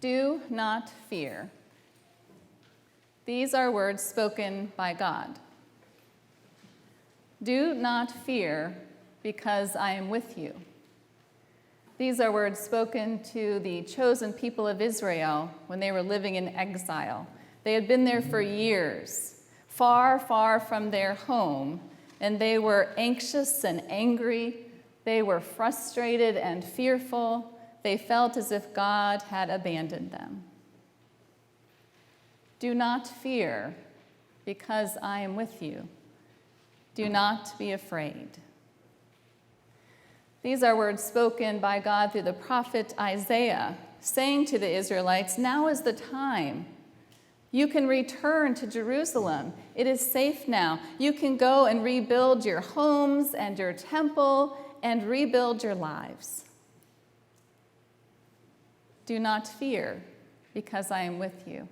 Do not fear. These are words spoken by God. Do not fear, because I am with you. These are words spoken to the chosen people of Israel when they were living in exile. They had been there for years, far, far from their home, and they were anxious and angry. They were frustrated and fearful. They felt as if God had abandoned them. Do not fear, because I am with you. Do not be afraid. These are words spoken by God through the prophet Isaiah, saying to the Israelites, now is the time. You can return to Jerusalem. It is safe now. You can go and rebuild your homes and your temple and rebuild your lives. Do not fear, because I am with you.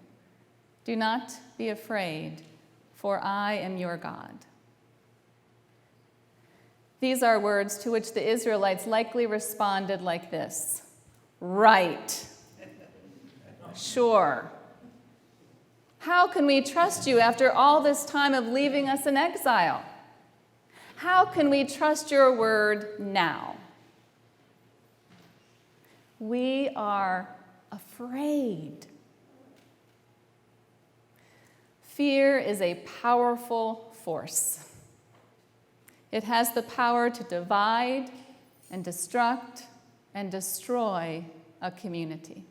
Do not be afraid, for I am your God. These are words to which the Israelites likely responded like this: right, sure. How can we trust you after all this time of leaving us in exile? How can we trust your word now? We are afraid. Fear is a powerful force. It has the power to divide and destruct and destroy a community.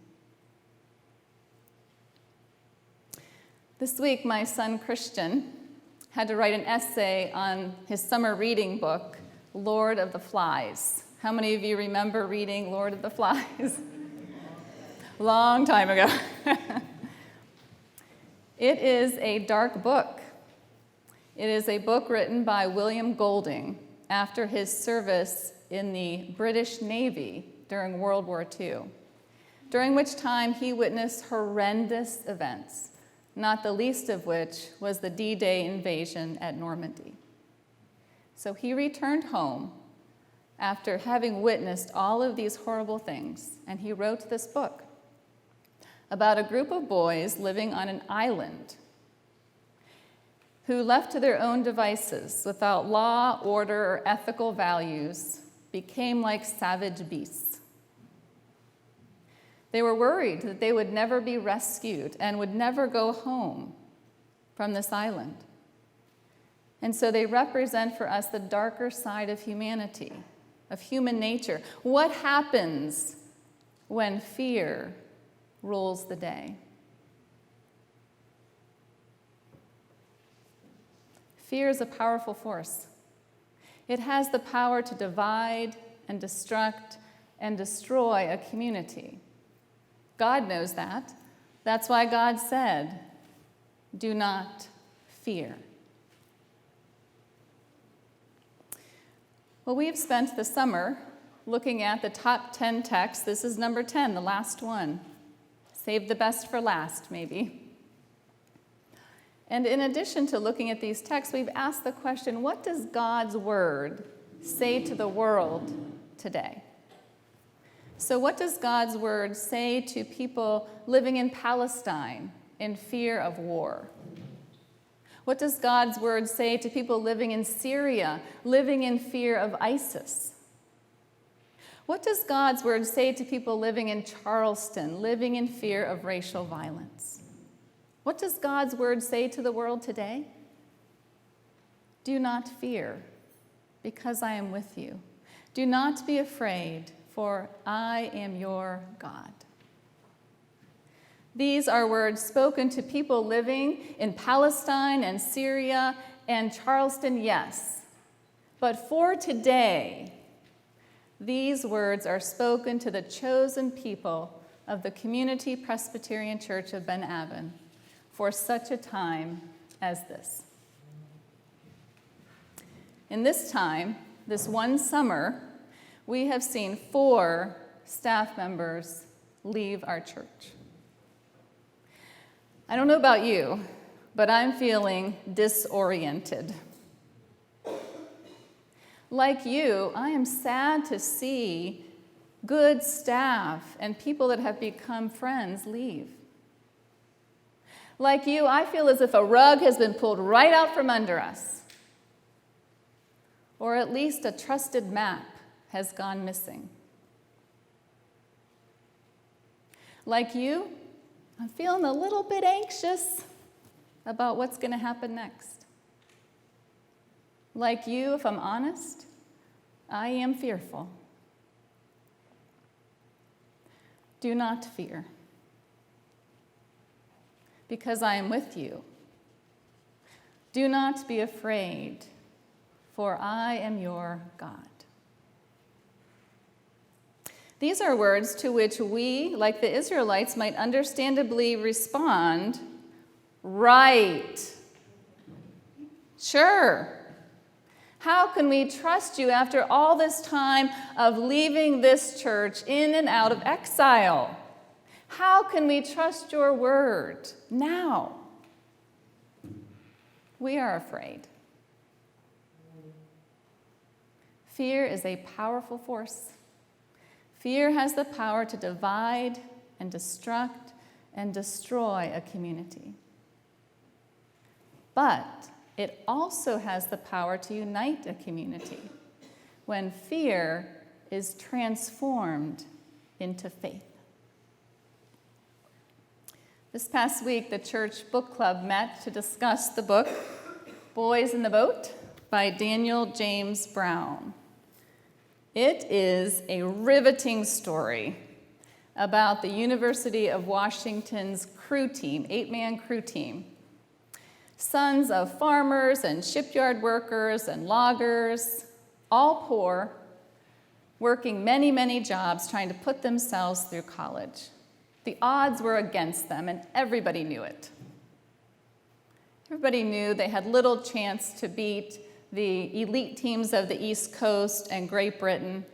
This week, my son Christian had to write an essay on his summer reading book, Lord of the Flies. How many of you remember reading Lord of the Flies? Long time ago. It is a dark book. It is a book written by William Golding after his service in the British Navy during World War II, during which time he witnessed horrendous events, not the least of which was the D-Day invasion at Normandy. So he returned home after having witnessed all of these horrible things, and he wrote this book about a group of boys living on an island who, left to their own devices, without law, order, or ethical values, became like savage beasts. They were worried that they would never be rescued and would never go home from this island. And so they represent for us the darker side of humanity, of human nature. What happens when fear rules the day? Fear is a powerful force. It has the power to divide and destruct and destroy a community. God knows that. That's why God said, do not fear. Well, we've spent the summer looking at the top 10 texts. This is number 10, the last one. Save the best for last, maybe. And in addition to looking at these texts, we've asked the question, what does God's word say to the world today? So what does God's word say to people living in Palestine in fear of war? What does God's word say to people living in Syria, living in fear of ISIS? What does God's word say to people living in Charleston, living in fear of racial violence? What does God's word say to the world today? Do not fear, because I am with you. Do not be afraid, for I am your God. These are words spoken to people living in Palestine and Syria and Charleston, yes. But for today, these words are spoken to the chosen people of the Community Presbyterian Church of Ben Avon for such a time as this. In this time, this one summer, we have seen 4 staff members leave our church. I don't know about you, but I'm feeling disoriented. Like you, I am sad to see good staff and people that have become friends leave. Like you, I feel as if a rug has been pulled right out from under us, or at least a trusted map has gone missing. Like you, I'm feeling a little bit anxious about what's going to happen next. Like you, if I'm honest, I am fearful. Do not fear, because I am with you. Do not be afraid, for I am your God. These are words to which we, like the Israelites, might understandably respond, right. Sure. How can we trust you after all this time of leaving this church in and out of exile? How can we trust your word now? We are afraid. Fear is a powerful force. Fear has the power to divide and destruct and destroy a community. But it also has the power to unite a community when fear is transformed into faith. This past week, the church book club met to discuss the book Boys in the Boat by Daniel James Brown. It is a riveting story about the University of Washington's crew team, 8-man crew team. Sons of farmers and shipyard workers and loggers, all poor, working many, many jobs trying to put themselves through college. The odds were against them, and everybody knew it. Everybody knew they had little chance to beat the elite teams of the East Coast and Great Britain,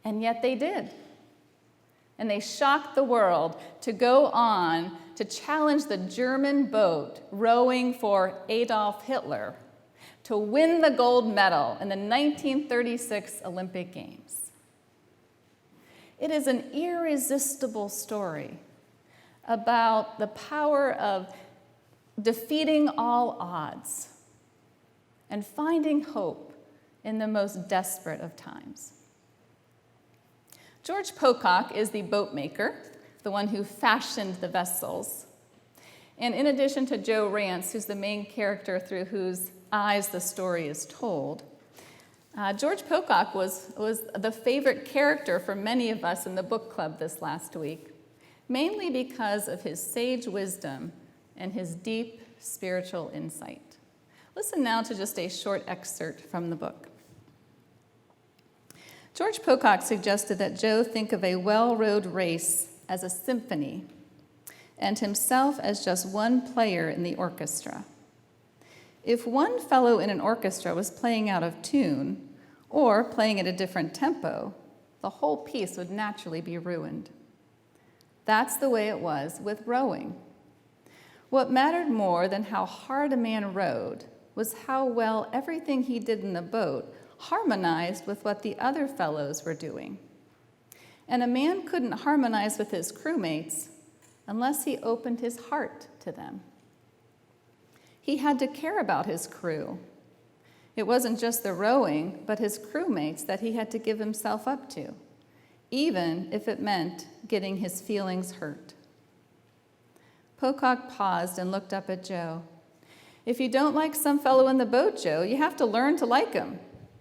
and yet they did. And they shocked the world to go on to challenge the German boat rowing for Adolf Hitler to win the gold medal in the 1936 Olympic Games. It is an irresistible story about the power of defeating all odds and finding hope in the most desperate of times. George Pocock is the boat maker, the one who fashioned the vessels. And in addition to Joe Rance, who's the main character through whose eyes the story is told, George Pocock was the favorite character for many of us in the book club this last week, mainly because of his sage wisdom and his deep spiritual insight. Listen now to just a short excerpt from the book. George Pocock suggested that Joe think of a well-rowed race as a symphony and himself as just one player in the orchestra. If one fellow in an orchestra was playing out of tune or playing at a different tempo, the whole piece would naturally be ruined. That's the way it was with rowing. What mattered more than how hard a man rowed was how well everything he did in the boat harmonized with what the other fellows were doing. And a man couldn't harmonize with his crewmates unless he opened his heart to them. He had to care about his crew. It wasn't just the rowing, but his crewmates that he had to give himself up to, even if it meant getting his feelings hurt. Pocock paused and looked up at Joe. If you don't like some fellow in the boat, Joe, you have to learn to like him.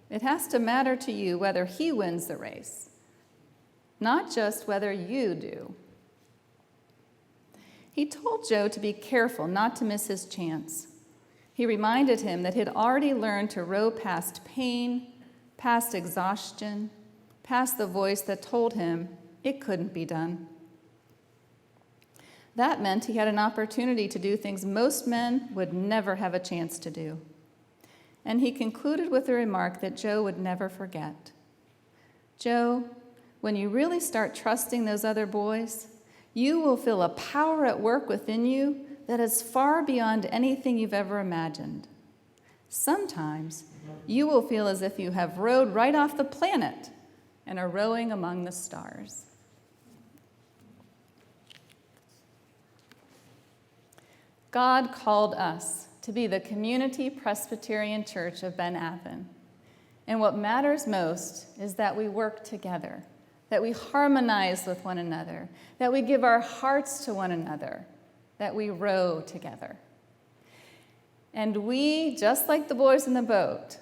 It has to matter to you whether he wins the race, not just whether you do. He told Joe to be careful not to miss his chance. He reminded him that he'd already learned to row past pain, past exhaustion, past the voice that told him it couldn't be done. That meant he had an opportunity to do things most men would never have a chance to do. And he concluded with a remark that Joe would never forget. Joe, when you really start trusting those other boys, you will feel a power at work within you that is far beyond anything you've ever imagined. Sometimes you will feel as if you have rowed right off the planet and are rowing among the stars. God called us to be the Community Presbyterian Church of Ben Avon. And what matters most is that we work together, that we harmonize with one another, that we give our hearts to one another, that we row together. And we, just like the boys in the boat,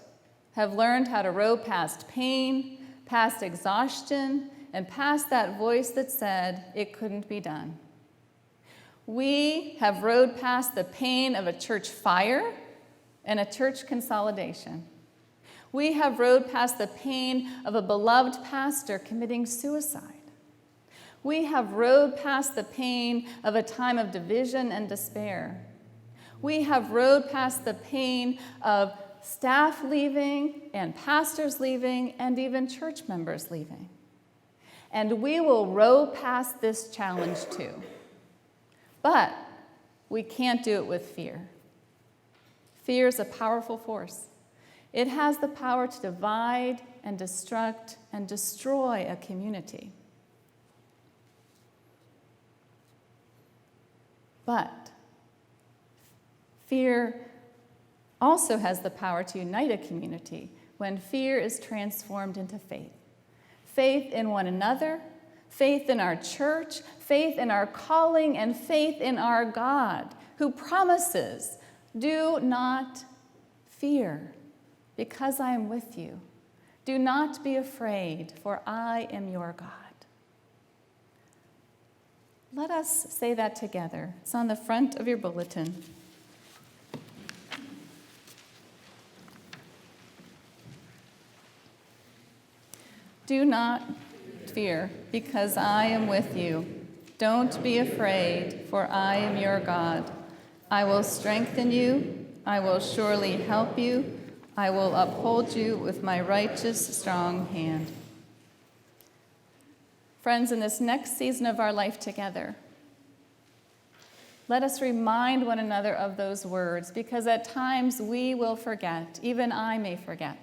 have learned how to row past pain, past exhaustion, and past that voice that said it couldn't be done. We have rowed past the pain of a church fire and a church consolidation. We have rowed past the pain of a beloved pastor committing suicide. We have rowed past the pain of a time of division and despair. We have rowed past the pain of staff leaving and pastors leaving and even church members leaving. And we will row past this challenge too. But we can't do it with fear. Fear is a powerful force. It has the power to divide and destruct and destroy a community. But fear also has the power to unite a community when fear is transformed into faith. Faith in one another, faith in our church, faith in our calling, and faith in our God, who promises, "Do not fear, because I am with you. Do not be afraid, for I am your God." Let us say that together. It's on the front of your bulletin. Do not fear, because I am with you. Don't be afraid, for I am your God. I will strengthen you. I will surely help you. I will uphold you with my righteous, strong hand. Friends, in this next season of our life together, let us remind one another of those words, because at times we will forget. Even I may forget.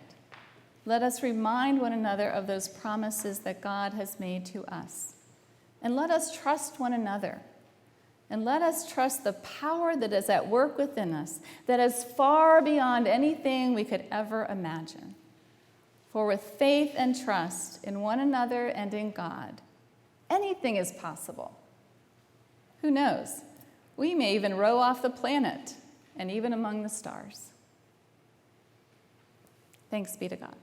Let us remind one another of those promises that God has made to us. And let us trust one another. And let us trust the power that is at work within us, that is far beyond anything we could ever imagine. For with faith and trust in one another and in God, anything is possible. Who knows? We may even row off the planet and even among the stars. Thanks be to God.